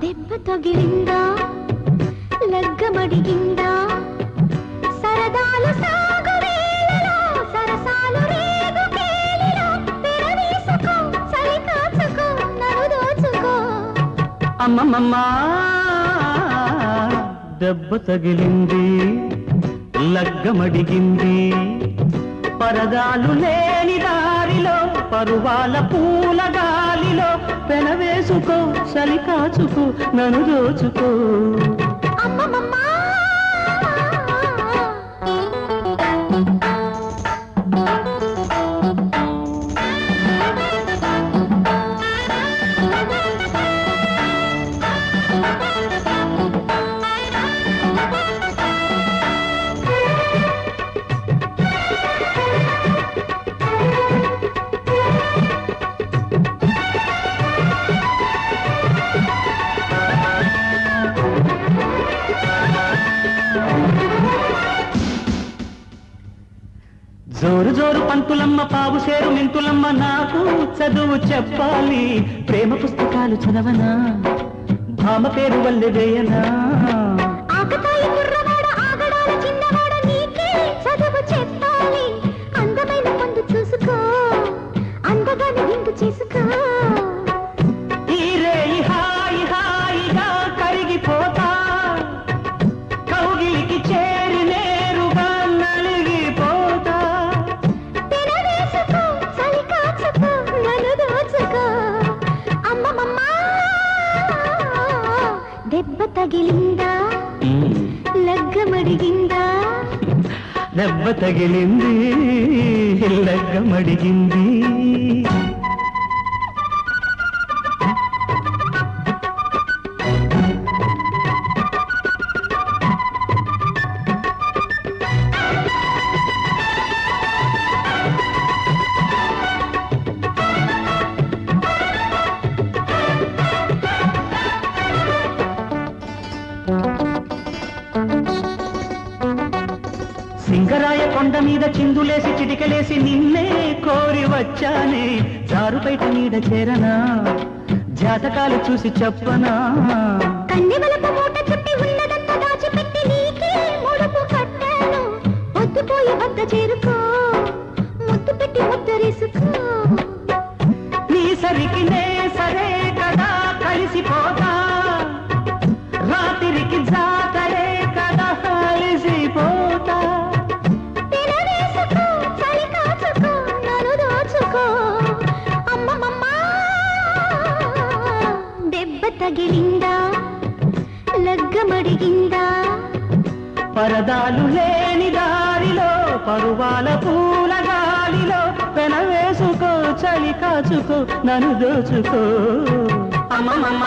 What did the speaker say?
దెబ్బ తగిలిందా లగ్గమడిగిందా సరదాలు సాగు వేళలో సరసాలు రేగు కేళిలో పెరవేసుకో చలి కాచుకో నన్ను దోచుకో అమ్మమ్మ దెబ్బ తగిలింది లగ్గమడిగింది పరదాలు లేని దారిలో పరువాల పూల గాలిలో పెనవేసుకో చలి కాచుకో నన్ను దోచుకో అమ్మమ్మ జోరు జోరు పంతులమ్మ పావు సేరు మెంతులమ్మ నాకు చదువు చెప్పాలి ప్రేమ పుస్తకాలు చదవనా భామ పేరు వల్లే వేయనా ఆకతాయి కుర్రవాడ ఆగడాల చిన్నవాడ నీకే చదువు చెప్పాలి అందమైన పొందు చూసుకో అందగాని విందు చేసుకో ఈ రేయి హాయి హాయిగా కరిగిపోతా కౌగిలికి చేరి నేరుగా నలిగిపోతా పెనవేసుకో చలి కాచుకో నన్ను దోచుకో అమ్మమ్మ దెబ్బ తగిలిందా లగ్గమడిగిందా దెబ్బ తగిలింది లగ్గమడిగింది సింగరాయ కొండ మీద చిందులేసి చిటికలేసి నిన్నే కోరి వచ్చానే జారుపైట నీడ చేరనా జాతకాలు చూసి చెప్పనా కన్నెవలపు మూట చుట్టి ఉన్నదంతా దాచిపెట్టి నీకే ముడుపు కట్టాను పొద్దుపోయి వద్ద చేరుకో ముద్దు పెట్టి ముద్దరేసుకో నీ సరికి నే సరే కదా కలిసిపోతా రాత్రికి జాతరే కదా కలిసిపోతా పెనవేసుకో చలి కాచుకో నన్ను దోచుకో అమ్మమ్మ దెబ్బ తగిలిందా లగ్గమడిగిందా పరదాలు లేని దారిలో పరువాల పూల గాలిలో పెనవేసుకో చలి కాచుకో నన్ను దోచుకో అమ్మమ్మ